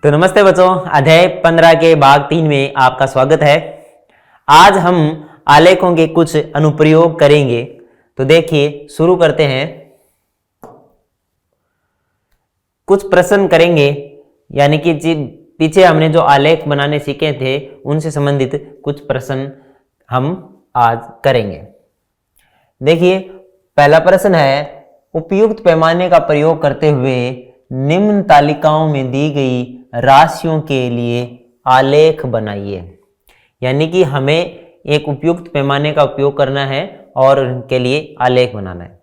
तो नमस्ते बच्चों, अध्याय 15 के भाग 3 में आपका स्वागत है। आज हम आलेखों के कुछ अनुप्रयोग करेंगे। तो देखिए, शुरू करते हैं। कुछ प्रश्न करेंगे, यानी कि पीछे हमने जो आलेख बनाने सीखे थे उनसे संबंधित कुछ प्रश्न हम आज करेंगे। देखिए, पहला प्रश्न है, उपयुक्त पैमाने का प्रयोग करते हुए निम्न तालिकाओं में दी गई राशियों के लिए आलेख बनाइए। यानी कि हमें एक उपयुक्त पैमाने का उपयोग करना है और उनके लिए आलेख बनाना है।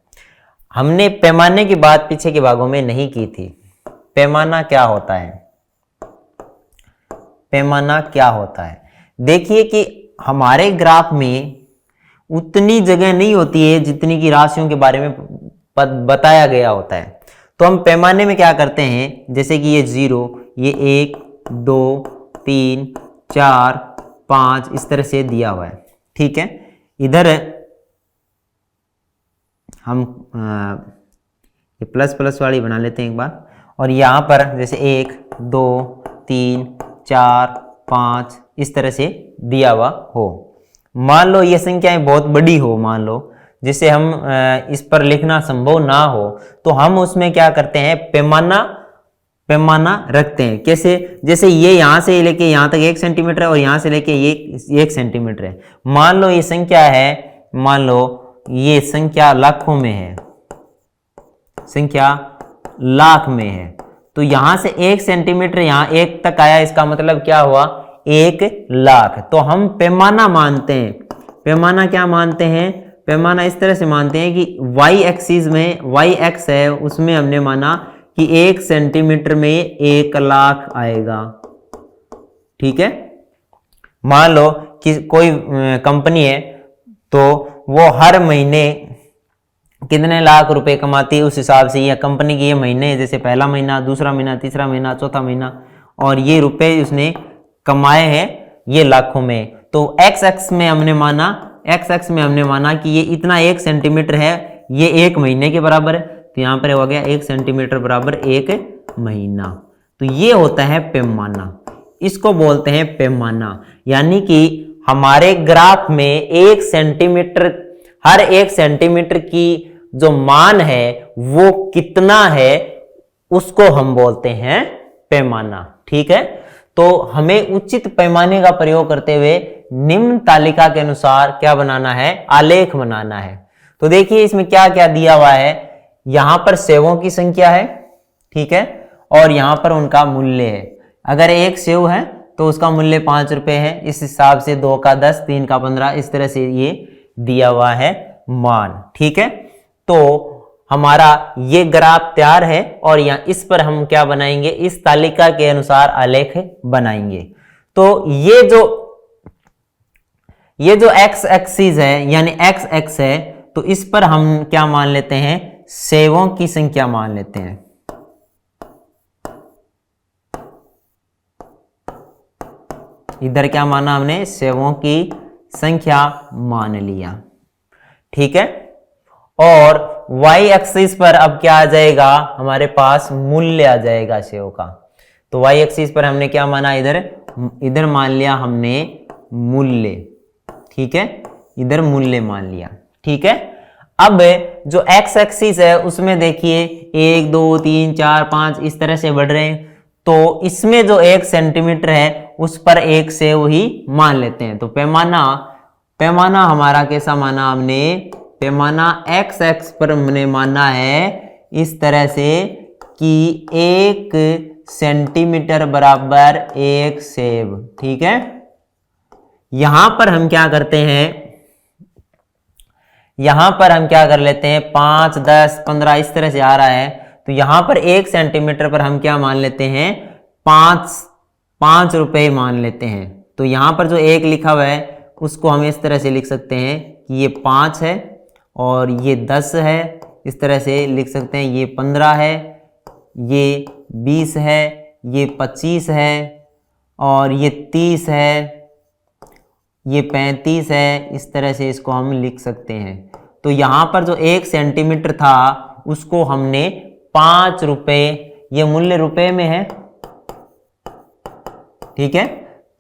हमने पैमाने की बात पीछे के भागों में नहीं की थी। पैमाना क्या होता है? पैमाना क्या होता है? देखिए कि हमारे ग्राफ में उतनी जगह नहीं होती है जितनी की राशियों के बारे में बताया गया होता है। तो हम पैमाने में क्या करते हैं, जैसे कि ये 0, ये 1, 2, 3, 4, 5 इस तरह से दिया हुआ है। ठीक है, इधर हम ये प्लस प्लस वाली बना लेते हैं एक बार। और यहाँ पर जैसे 1, 2, 3, 4, 5 इस तरह से दिया हुआ हो। मान लो ये संख्याएं बहुत बड़ी हो, मान लो जिसे हम इस पर लिखना संभव ना हो, तो हम उसमें क्या करते हैं, पैमाना रखते हैं। कैसे? जैसे ये यहाँ से लेके यहाँ तक 1 सेंटीमीटर है और यहाँ से लेके ये 1 सेंटीमीटर है। मान लो ये संख्या है, मान लो ये संख्या लाखों में है, संख्या लाख में है। तो यहाँ से 1 सेंटीमीटर यहाँ 1 तक आया, इसका मतलब क्या हुआ, 1 लाख। तो हम पैमाना मानते हैं। पैमाना क्या मानते हैं? पैमाना इस तरह से मानते हैं कि y एक्सिस में y एक्स है, उसमें हमने माना कि 1 सेंटीमीटर में 1 लाख आएगा। ठीक है, मान लो कि कोई कंपनी है, तो वो हर महीने कितने लाख रुपए कमाती है, उस हिसाब से यह कंपनी की ये महीने, जैसे पहला महीना, दूसरा महीना, तीसरा महीना, चौथा महीना, और ये रुपए उसने कमाए हैं ये लाखों में। तो x एक्स में हमने माना कि ये इतना 1 सेंटीमीटर है, ये 1 महीने के बराबर है। तो यहाँ पर हो गया 1 सेंटीमीटर बराबर 1 महीना। तो ये होता है पैमाना, इसको बोलते हैं पैमाना। यानी कि हमारे ग्राफ में 1 सेंटीमीटर, हर 1 सेंटीमीटर की जो मान है वो कितना है, उसको हम बोलते हैं पैमाना। ठीक है, तो हमें उचित पैमाने का प्रयोग करते हुए निम्न तालिका के अनुसार क्या बनाना है, आलेख बनाना है। तो देखिए इसमें क्या क्या दिया हुआ है। यहां पर सेवों की संख्या है, ठीक है, और यहां पर उनका मूल्य है। अगर 1 सेव है तो उसका मूल्य 5 रुपए है। इस हिसाब से 2 का 10, 3 का 15, इस तरह से ये दिया हुआ है मान। ठीक है, तो हमारा ये ग्राफ तैयार है और यहाँ इस पर हम क्या बनाएंगे, इस तालिका के अनुसार आलेख बनाएंगे। तो ये जो x एक्सिस है, यानी x एक्स है, तो इस पर हम क्या मान लेते हैं, सेवों की संख्या मान लेते हैं। इधर क्या माना हमने, सेवों की संख्या मान लिया। ठीक है, और y एक्सिस पर अब क्या आ जाएगा, हमारे पास मूल्य आ जाएगा सेव का। तो y एक्सिस पर हमने क्या माना, इधर मान लिया हमने मूल्य। ठीक है, इधर मूल्य मान लिया। ठीक है, अब जो x एक्सिस है उसमें देखिए 1, 2, 3, 4, 5 इस तरह से बढ़ रहे हैं। तो इसमें जो 1 सेंटीमीटर है उस पर 1 सेव ही मान लेते हैं। तो पैमाना हमारा कैसा माना हमने, पैमाना x एक्स पर हमने माना है इस तरह से कि 1 सेंटीमीटर बराबर 1 सेव। ठीक है, यहां पर हम क्या करते हैं, यहां पर हम क्या कर लेते हैं, 5, 10, 15 इस तरह से आ रहा है। तो यहां पर 1 सेंटीमीटर पर हम क्या मान लेते हैं, 5 रुपए मान लेते हैं। तो यहां पर जो 1 लिखा हुआ है उसको हम इस तरह से लिख सकते हैं कि ये 5 है और ये 10 है, इस तरह से लिख सकते हैं। ये 15 है, ये 20 है, ये 25 है, और ये 30 है, ये 35 है। इस तरह से इसको हम लिख सकते हैं। तो यहाँ पर जो 1 सेंटीमीटर था उसको हमने 5 रुपए, ये मूल्य रुपए में है, ठीक है।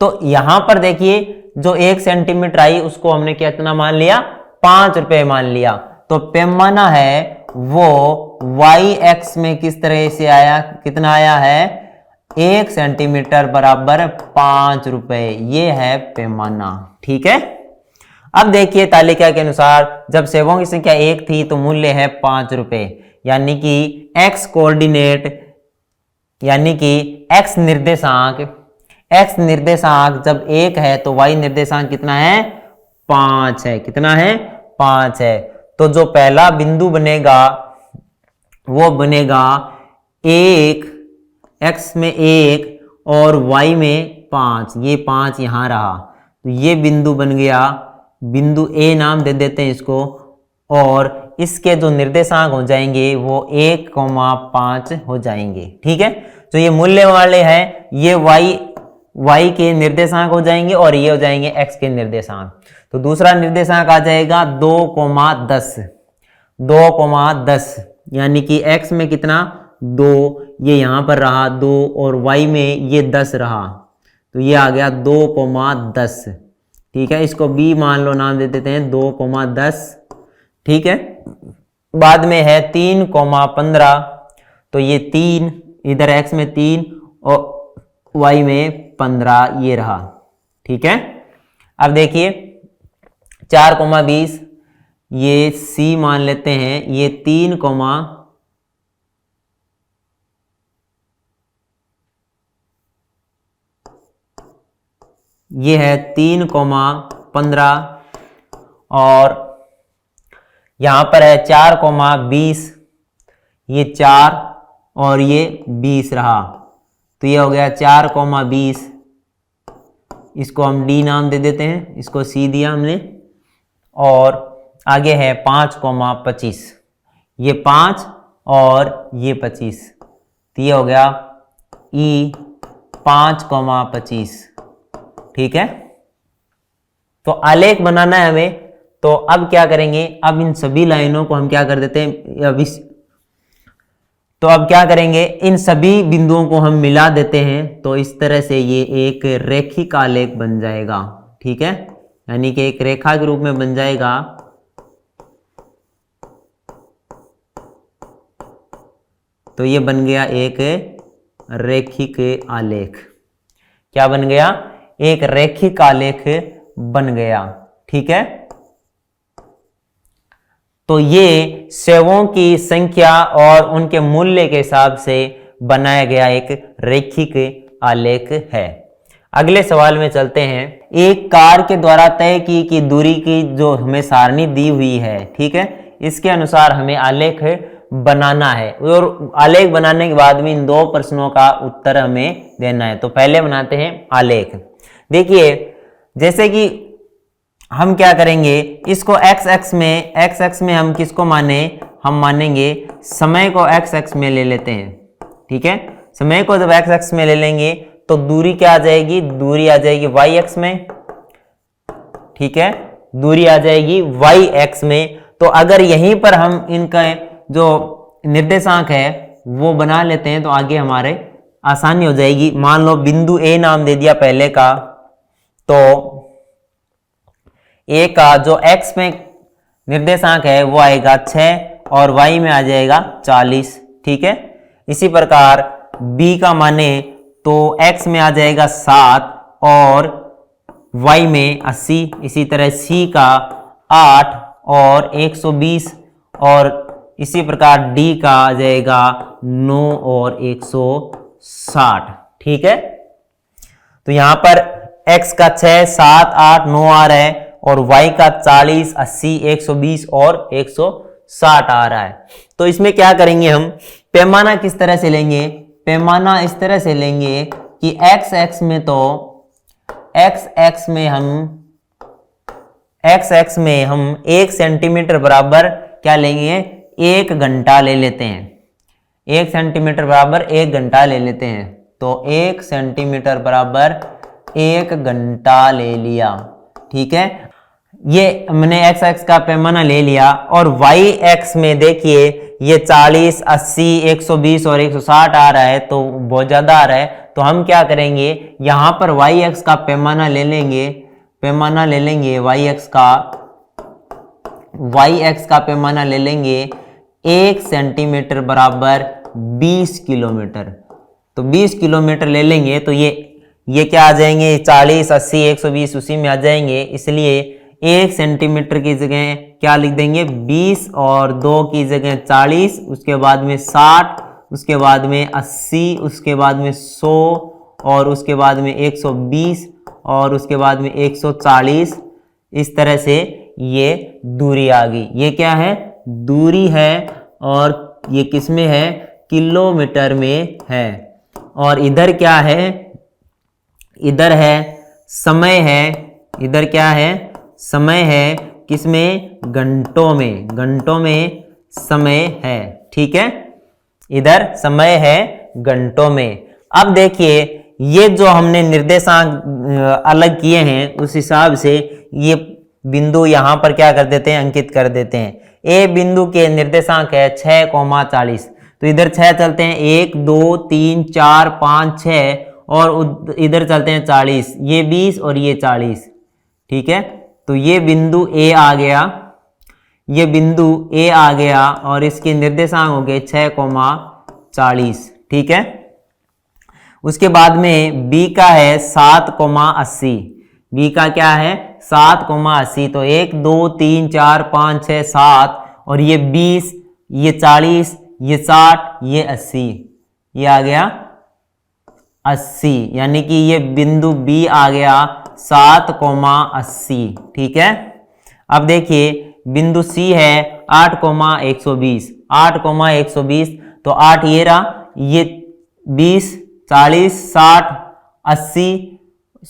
तो यहां पर देखिए जो 1 सेंटीमीटर आई उसको हमने कितना मान लिया, 5 रुपए मान लिया। तो पैमाना है वो वाई एक्स में किस तरह से आया, कितना आया है, 1 सेंटीमीटर बराबर 5 रुपए, ये है पैमाना। ठीक है। अब देखिए तालिका के अनुसार जब सेवों की संख्या 1 थी तो मूल्य है 5 रुपए, यानी कि एक्स कोऑर्डिनेट, यानी कि एक्स निर्देशांक जब 1 है तो वाई निर्देशांक कितना है, 5 है। कितना है, 5 है। तो जो पहला बिंदु बनेगा वो बनेगा 1, एक्स में 1 और वाई में 5, ये 5 यहां रहा, तो ये बिंदु बन गया, बिंदु ए नाम दे देते हैं इसको, और इसके जो निर्देशांक हो जाएंगे वो 1,5 हो जाएंगे। ठीक है। तो ये मूल्य वाले हैं, ये वाई के निर्देशांक हो जाएंगे और ये हो जाएंगे एक्स के निर्देशांक। तो दूसरा निर्देशांक आ जाएगा 2,10, यानी कि एक्स में कितना 2, ये यहां पर रहा 2, और वाई में ये 10 रहा, तो ये आ गया 2,10। ठीक है। इसको बी मान लो, नाम दे देते हैं 2,10। ठीक है। बाद में है 3,15, तो ये 3 इधर एक्स में 3 और वाई में 15, ये रहा। ठीक है। अब देखिए 4,20, ये सी मान लेते हैं, ये 3, ये है 3,15, और यहां पर है 4,20, ये 4 और ये 20 रहा, तो ये हो गया 4,20। इसको हम डी नाम दे देते हैं, इसको सी दिया हमने। और आगे है 5,25, ये 5 और ये 25, तो ये हो गया ई 5,25। ठीक है। तो आलेख बनाना है हमें, तो अब क्या करेंगे, अब इन सभी लाइनों को हम क्या कर देते हैं, तो अब क्या करेंगे, इन सभी बिंदुओं को हम मिला देते हैं, तो इस तरह से ये एक रेखिक आलेख बन जाएगा। ठीक है। यानी कि एक रेखा के रूप में बन जाएगा। तो ये बन गया एक रेखिक आलेख। क्या बन गया, एक रेखिक आलेख बन गया। ठीक है। तो ये सेवों की संख्या और उनके मूल्य के हिसाब से बनाया गया एक रेखिक आलेख है। अगले सवाल में चलते हैं। एक कार के द्वारा तय की दूरी की जो हमें सारणी दी हुई है, ठीक है, इसके अनुसार हमें आलेख बनाना है, और आलेख बनाने के बाद में इन 2 प्रश्नों का उत्तर हमें देना है। तो पहले बनाते हैं आलेख। देखिए जैसे कि हम क्या करेंगे, इसको x एक्स में हम किसको माने, हम मानेंगे समय को x में ले लेते हैं। ठीक है। समय को जब x में ले लेंगे तो दूरी क्या आ जाएगी, दूरी आ जाएगी y में। ठीक है। दूरी आ जाएगी y में। तो अगर यहीं पर हम इनका जो निर्देशांक है वो बना लेते हैं तो आगे हमारे आसानी हो जाएगी। मान लो बिंदु A नाम दे दिया पहले का, तो A का जो x में निर्देशांक है वो आएगा 6 और y में आ जाएगा 40। ठीक है। इसी प्रकार B का माने तो x में आ जाएगा 7 और y में 80। इसी तरह C का 8 और 120, और इसी प्रकार D का आ जाएगा 9 और 160। ठीक है। तो यहां पर x का 6, 7, 8, 9 आ रहा है, और y का 40, 80, 120 और 160 आ रहा है। तो इसमें क्या करेंगे, हम पैमाना किस तरह से लेंगे, पैमाना इस तरह से लेंगे कि x में तो x में हम 1 सेंटीमीटर बराबर क्या लेंगे, 1 घंटा ले लेते हैं। 1 सेंटीमीटर बराबर 1 घंटा ले लेते हैं। तो 1 सेंटीमीटर बराबर 1 घंटा ले लिया। ठीक है। ये हमने x का पैमाना ले लिया, और y में देखिए ये 40, 80, 120 और 160 आ रहा है, तो बहुत ज्यादा आ रहा है। तो हम क्या करेंगे, यहां पर वाई एक्स का पैमाना ले लेंगे, वाई एक्स का पैमाना ले लेंगे 1 सेंटीमीटर बराबर 20 किलोमीटर। तो 20 किलोमीटर ले लेंगे तो ये क्या आ जाएंगे, 40, 80, 120 उसी में आ जाएंगे। इसलिए 1 सेंटीमीटर की जगह क्या लिख देंगे 20 और 2 की जगह 40, उसके बाद में 60, उसके बाद में 80, उसके बाद में 100 और उसके बाद में 120 और उसके बाद में 140। इस तरह से ये दूरी आ गई। ये क्या है, दूरी है और ये किस में है, किलोमीटर में है। और इधर क्या है, इधर है समय है, इधर क्या है समय है, किसमें, घंटों में समय है। ठीक है, इधर समय है घंटों में। अब देखिए ये जो हमने निर्देशांक अलग किए हैं उस हिसाब से ये बिंदु यहां पर क्या कर देते हैं, अंकित कर देते हैं। ए बिंदु के निर्देशांक है 6,40, तो इधर 6 चलते हैं, 1 2 3 4 5 6 और इधर चलते हैं 40, ये 20 और ये 40। ठीक है, तो ये बिंदु ए आ गया, ये बिंदु ए आ गया और इसके निर्देशांक हो गए 6,40। ठीक है, उसके बाद में बी का है 7,80, बी का क्या है 7,80। तो 1 2 3 4 5 6 7 और ये 20, ये 40, ये 60, ये 80, ये आ गया 80, यानी कि ये बिंदु बी आ गया 7,80। ठीक है, अब देखिए बिंदु सी है 8,120, 8,120, तो 8 ये रहा, ये 20, 40, 60, 80,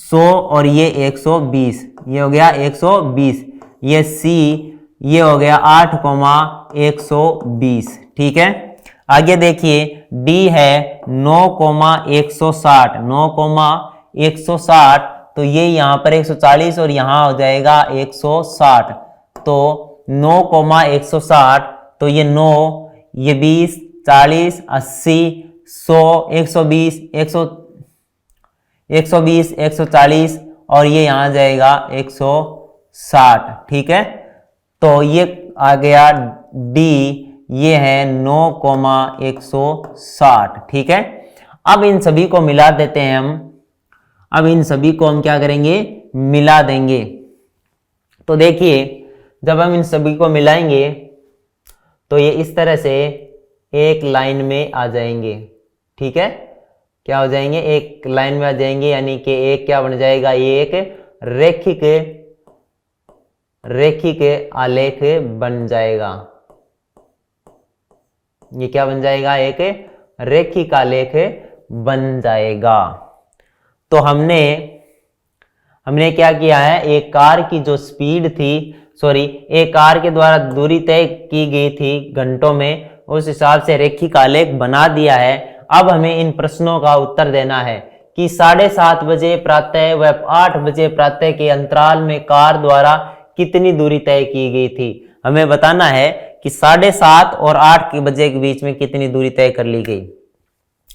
100 और ये 120, ये हो गया 120। ये सी ये हो गया 8,120। ठीक है, आगे देखिए डी है 9,160, 9,160, तो ये यहाँ पर 140 और यहाँ हो जाएगा 160, तो 9,160, तो ये 9, ये 20, 40, 80, 100, 120, 120, 140 और ये यहाँ जाएगा 160। ठीक है, तो ये आ गया डी, ये है 9,160। ठीक है, अब इन सभी को मिला देते हैं हम, अब इन सभी को हम क्या करेंगे, मिला देंगे। तो देखिए जब हम इन सभी को मिलाएंगे तो ये इस तरह से एक लाइन में आ जाएंगे। ठीक है, क्या हो जाएंगे, एक लाइन में आ जाएंगे, यानी कि एक क्या बन जाएगा, ये एक रेखिक आलेख बन जाएगा। ये क्या बन जाएगा, एक रेखिक आलेख बन जाएगा। तो हमने क्या किया है, एक कार की जो स्पीड थी, एक कार के द्वारा दूरी तय की गई थी घंटों में, उस हिसाब से रेखिक आलेख बना दिया है। अब हमें इन प्रश्नों का उत्तर देना है कि 7:30 बजे प्रातः व 8 बजे प्रातः के अंतराल में कार द्वारा कितनी दूरी तय की गई थी। हमें बताना है कि 7:30 और 8 बजे के बीच में कितनी दूरी तय कर ली गई।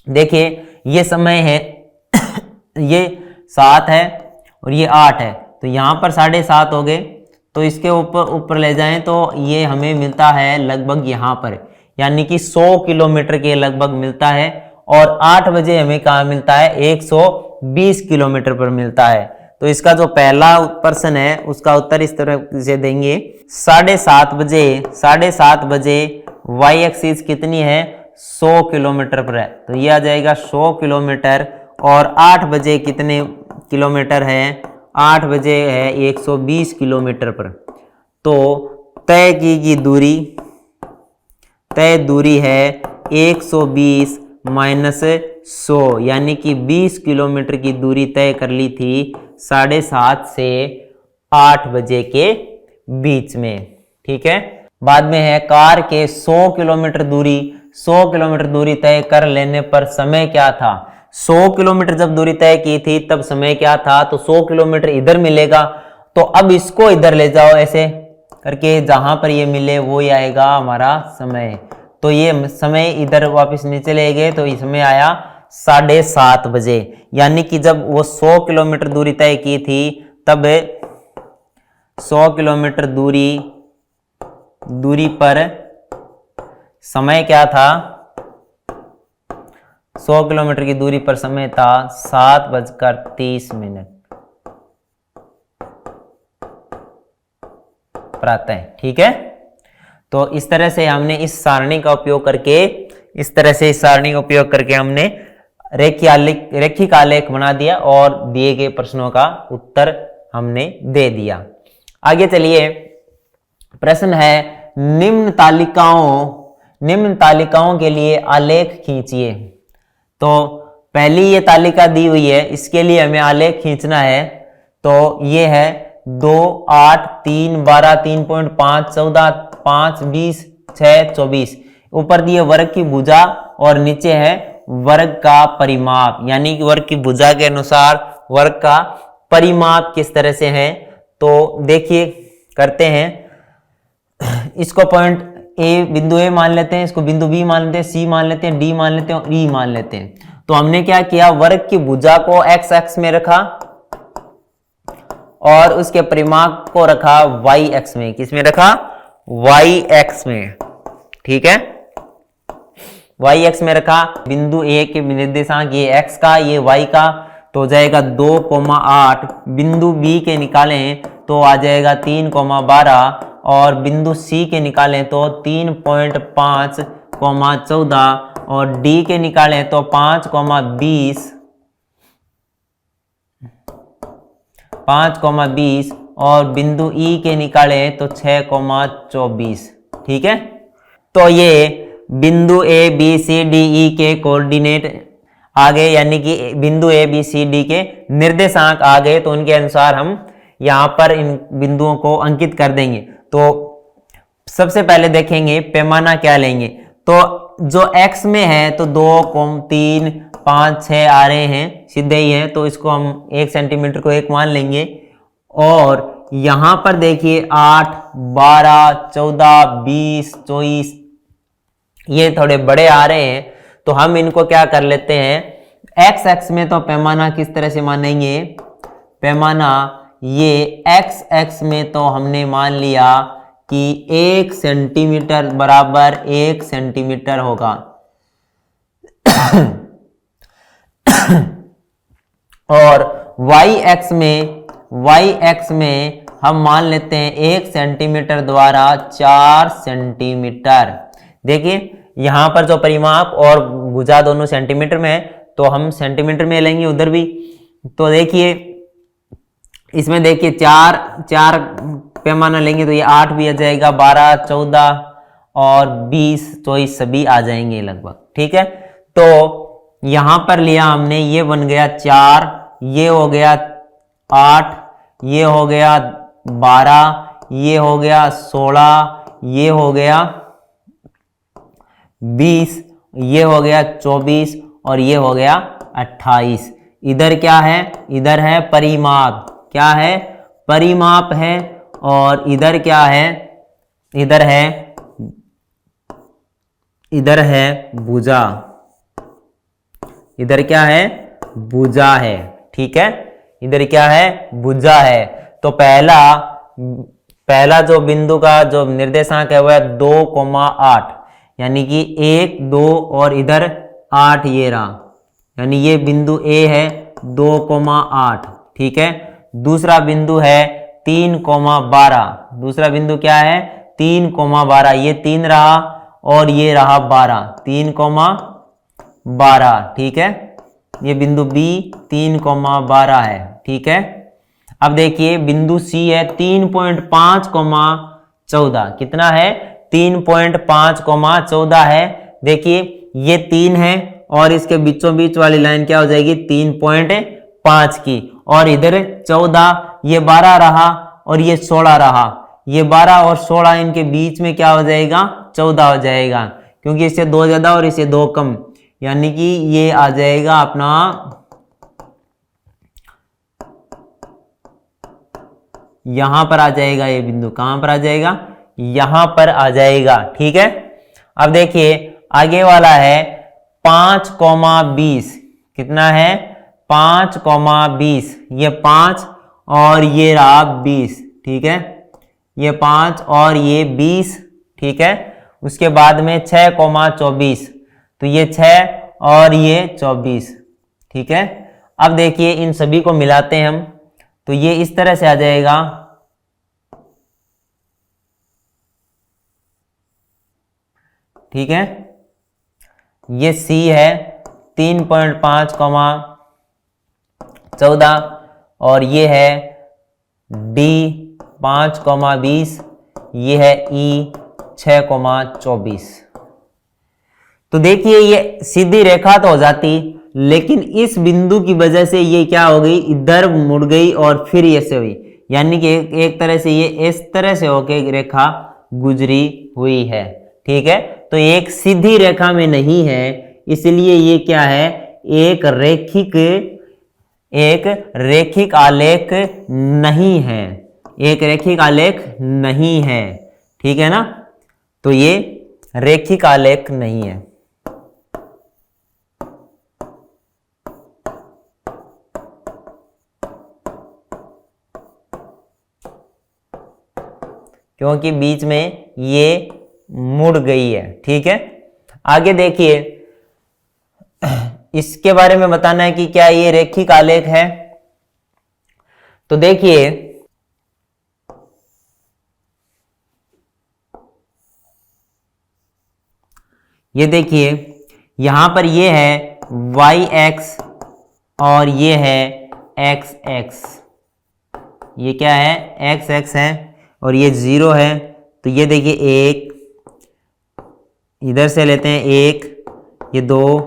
देखिए ये समय है ये 7 है और ये 8 है, तो यहाँ पर 7:30 हो गए, तो इसके ऊपर ले जाएं तो ये हमें मिलता है लगभग यहाँ पर, यानी कि 100 किलोमीटर के लगभग मिलता है। और 8 बजे हमें कहाँ मिलता है, 120 किलोमीटर पर मिलता है। तो इसका जो पहला प्रश्न है उसका उत्तर इस तरह से देंगे, 7:30 बजे वाई एक्सिस कितनी है, 100 किलोमीटर पर है, तो ये आ जाएगा 100 किलोमीटर। और 8 बजे कितने किलोमीटर है, 8 बजे है 120 किलोमीटर पर। तो तय की गई दूरी, तय दूरी है 120 माइनस 100, यानी कि 20 किलोमीटर की दूरी तय कर ली थी 7:30 से 8 बजे के बीच में। ठीक है, बाद में है कार के 100 किलोमीटर दूरी तय कर लेने पर समय क्या था। 100 किलोमीटर जब दूरी तय की थी तब समय क्या था, तो 100 किलोमीटर इधर मिलेगा, तो अब इसको इधर ले जाओ ऐसे करके, जहां पर ये मिले वो ही आएगा हमारा समय। तो ये समय इधर वापस नीचे ले गए, तो इसमें आया 7:30 बजे। यानी कि जब वो 100 किलोमीटर दूरी तय की थी तब 100 किलोमीटर दूरी पर समय क्या था? 100 किलोमीटर की दूरी पर समय था 7:30 प्रातः। ठीक है, तो इस तरह से हमने इस सारणी का उपयोग करके हमने रेखिक आलेख बना दिया और दिए गए प्रश्नों का उत्तर हमने दे दिया। आगे चलिए, प्रश्न है निम्न तालिकाओं के लिए आलेख खींचिए। तो पहली ये तालिका दी हुई है, इसके लिए हमें आलेख खींचना है। तो ये है 2, 8, 3, 12, 3.5, 14, 5, 20, 6, 24। ऊपर दिए वर्ग की भुजा और नीचे है वर्ग का परिमाप, यानी कि वर्ग की भुजा के अनुसार वर्ग का परिमाप किस तरह से है। तो देखिए, करते हैं। इसको पॉइंट बिंदु ए मान लेते हैं, इसको बिंदु बी मान लेते हैं, सी मान लेते हैं, डी मान लेते हैं और ई मान लेते हैं। तो हमने क्या किया, वर्ग की भुजा को एक्स एक्स में रखा और उसके परिमाप को रखा वाई एक्स में। किसमें रखा? वाई एक्स में। ठीक है, वाई एक्स में रखा। बिंदु ए के निर्देशांक ये एक्स का, ये वाई का, तो हो जाएगा 2,8। बिंदु बी के निकालें तो आ जाएगा 3,12 और बिंदु सी के निकालें तो 3.5, 14 और डी के निकालें तो 5,20 और बिंदु ई के निकालें तो 6,24। ठीक है, तो ये बिंदु A B C D E के कोऑर्डिनेट आ गए, यानी कि बिंदु ए बी सी डी के निर्देशांक आ गए। तो उनके अनुसार हम यहां पर इन बिंदुओं को अंकित कर देंगे। तो सबसे पहले देखेंगे पैमाना क्या लेंगे। तो जो x में है तो 2, 3, 5, 6 आ रहे हैं, सीधे ही है, तो इसको हम 1 सेंटीमीटर को 1 मान लेंगे। और यहां पर देखिए 8, 12, 14, 20, 24 ये थोड़े बड़े आ रहे हैं, तो हम इनको क्या कर लेते हैं, एक्स एक्स में तो पैमाना किस तरह से मानेंगे, पैमाना ये एक्स एक्स में तो हमने मान लिया कि 1 सेंटीमीटर बराबर 1 सेंटीमीटर होगा। और वाई एक्स में हम मान लेते हैं 1 सेंटीमीटर द्वारा 4 सेंटीमीटर। देखिए यहां पर जो परिमाप और भुजा दोनों सेंटीमीटर में है, तो हम सेंटीमीटर में लेंगे उधर भी। तो देखिए इसमें देखिए 4 पैमाना लेंगे तो ये 8 भी आ जाएगा, 12, 14 और 20, 24 सभी आ जाएंगे लगभग। ठीक है, तो यहां पर लिया हमने, ये बन गया 4, ये हो गया 8, ये हो गया 12, ये हो गया 16, ये हो गया 20, ये हो गया 24 और ये हो गया 28। इधर क्या है, इधर है परिमाप, क्या है, परिमाप है। और इधर क्या है, इधर है भुजा, इधर क्या है, भुजा है। ठीक है, इधर क्या है, भुजा है। तो पहला जो बिंदु का जो निर्देशांक है वह है 2,8, यानी कि 1, 2 और इधर 8 ये रहा, यानी ये बिंदु ए है 2,8। ठीक है, दूसरा बिंदु है 3,12, दूसरा बिंदु क्या है 3,12, ये 3 रहा और ये रहा 12, 3,12। ठीक है, ये बिंदु बी 3,12 है। ठीक है, अब देखिए बिंदु सी है 3.5,14, कितना है 3.5,14 है। देखिए ये 3 है और इसके बीचों बीच वाली लाइन क्या हो जाएगी 3.5 की, और इधर 14, ये 12 रहा और ये 16 रहा, ये 12 और 16 इनके बीच में क्या हो जाएगा 14 हो जाएगा, क्योंकि इससे 2 ज्यादा और इससे 2 कम, यानी कि ये आ जाएगा अपना यहां पर आ जाएगा, ये बिंदु कहां पर आ जाएगा, यहां पर आ जाएगा। ठीक है, अब देखिए आगे वाला है 5,20, कितना है 5,20, ये 5 और ये रहा 20, ठीक है, ये 5 और ये 20, ठीक है। उसके बाद में 6,24, तो ये 6 और ये 24, ठीक है। अब देखिए इन सभी को मिलाते हैं हम, तो ये इस तरह से आ जाएगा, ठीक है। ये C है 3.5,14 और ये है D 5,20, ये है E 6,24। तो देखिए ये सीधी रेखा तो हो जाती, लेकिन इस बिंदु की वजह से ये क्या हो गई, इधर मुड़ गई और फिर ये से हुई, यानी कि एक तरह से ये इस तरह से होके रेखा गुजरी हुई है, ठीक है। तो एक सीधी रेखा में नहीं है, इसलिए ये क्या है, एक रैखिक आलेख नहीं है, एक रैखिक आलेख नहीं है, ठीक है ना। तो ये रैखिक आलेख नहीं है। क्योंकि बीच में ये मुड़ गई है, ठीक है। आगे देखिए, इसके बारे में बताना है कि क्या ये रैखिक आलेख है। तो देखिए ये देखिए यहां पर ये है y x और ये है x x, ये क्या है x x है और ये 0 है। तो ये देखिए एक इधर से लेते हैं, 1, ये 2,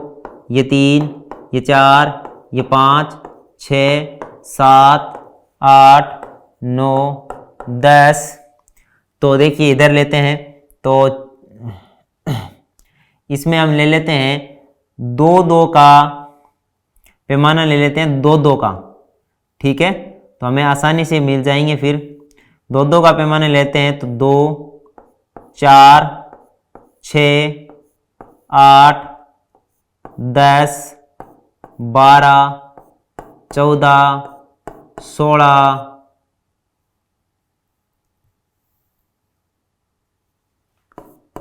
ये 3, ये 4, ये 5, 6, 7, 8, 9, 10। तो देखिए इधर लेते हैं, तो इसमें हम ले लेते हैं 2-2 का पैमाना, ले लेते हैं 2-2 का, ठीक है। तो हमें आसानी से मिल जाएंगे। फिर 2-2 का पैमाना लेते हैं, तो 2, 4, 6, 8, 10, 12, 14,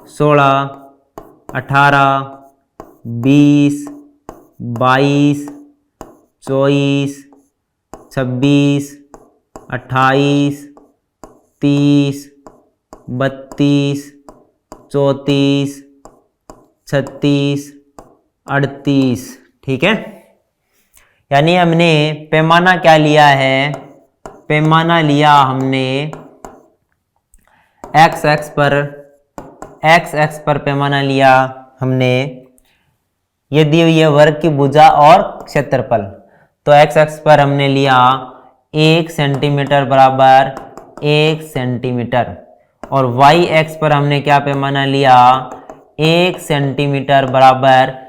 16, 18, 20, 22, 24, 26, 28, 30, 32, 34, 36, 38, ठीक है। यानी हमने पैमाना क्या लिया है, पैमाना लिया हमने x x पर पैमाना लिया हमने, ये दी हुई है वर्ग की भुजा और क्षेत्रफल। तो x पर हमने लिया 1 सेंटीमीटर बराबर 1 सेंटीमीटर, और y पर हमने क्या पैमाना लिया, 1 सेंटीमीटर बराबर,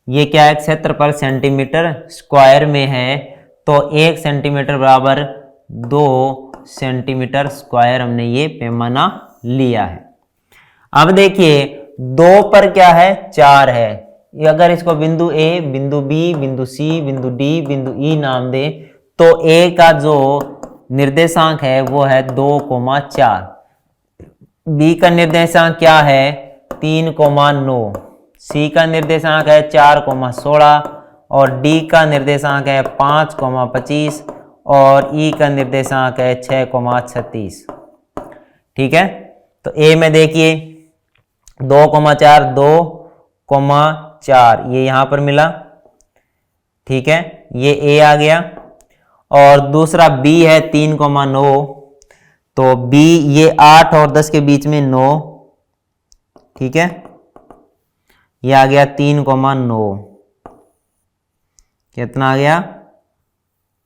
ये क्या है क्षेत्रफल सेंटीमीटर स्क्वायर में है, तो 1 सेंटीमीटर बराबर 2 सेंटीमीटर स्क्वायर हमने ये पैमाना लिया है। अब देखिए 2 पर क्या है, 4 है। अगर इसको बिंदु A, बिंदु B, बिंदु C, बिंदु D, बिंदु E नाम दे, तो A का जो निर्देशांक है वो है 2,4, B का निर्देशांक क्या है 3,9, C का निर्देशांक है 4,16 और D का निर्देशांक है 5,25 और E का निर्देशांक है 6,36, ठीक है। तो A में देखिए 2,4, 2,4 ये यहां पर मिला, ठीक है, ये A आ गया। और दूसरा B है 3,9, तो B ये 8 और 10 के बीच में 9, ठीक है, ये आ गया 3,9, कितना आ गया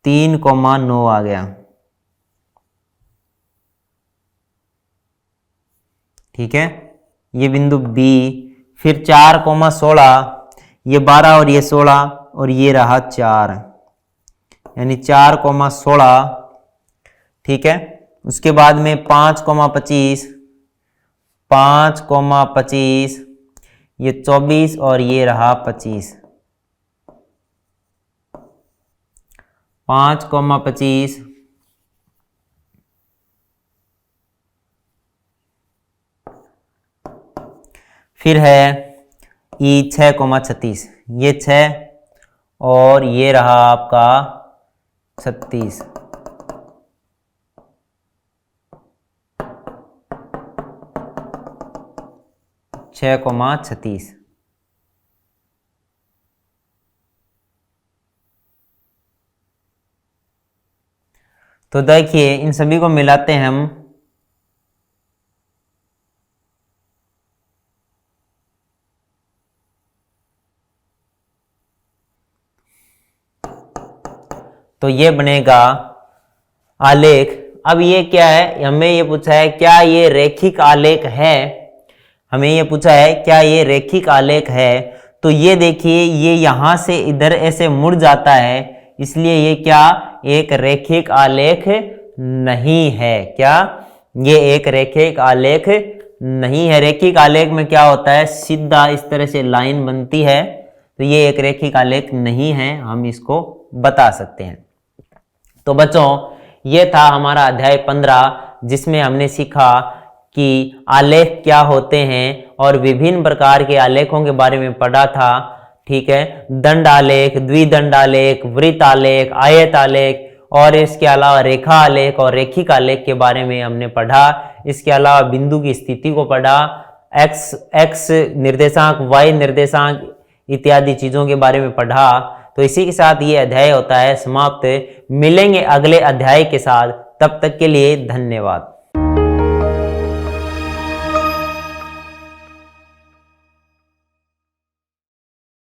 3,9 आ गया, ठीक है। ये बिंदु B, फिर 4,16, ये 12 और ये 16 और ये रहा 4, यानी 4,16, ठीक है। उसके बाद में 5,25, 5,25, ये 24 और ये रहा 25, 5,25 फिर है ई 6,36, ये 6 और ये रहा आपका 36। छः कोमा 36। तो देखिए इन सभी को मिलाते हैं हम, तो ये बनेगा आलेख। अब ये क्या है, हमें ये पूछा है क्या ये रैखिक आलेख है, हमें ये पूछा है क्या ये रैखिक आलेख है। तो ये देखिए ये यहां से इधर ऐसे मुड़ जाता है, इसलिए ये क्या एक रैखिक आलेख नहीं है। क्या ये एक रैखिक आलेख नहीं है। रैखिक आलेख में क्या होता है, सीधा इस तरह से लाइन बनती है, तो ये एक रैखिक आलेख नहीं है, हम इसको बता सकते हैं। तो बच्चों ये था हमारा अध्याय 15, जिसमें हमने सीखा कि आलेख क्या होते हैं और विभिन्न प्रकार के आलेखों के बारे में पढ़ा था। ठीक है, दंड आलेख, द्विदंड आलेख, वृत्त आलेख, आयत आलेख और इसके अलावा रेखा आलेख और रैखिक आलेख के बारे में हमने पढ़ा। इसके अलावा बिंदु की स्थिति को पढ़ा, एक्स निर्देशांक, वाई निर्देशांक इत्यादि चीजों के बारे में पढ़ा। तो इसी के साथ ये अध्याय होता है समाप्त। मिलेंगे अगले अध्याय के साथ, तब तक के लिए धन्यवाद।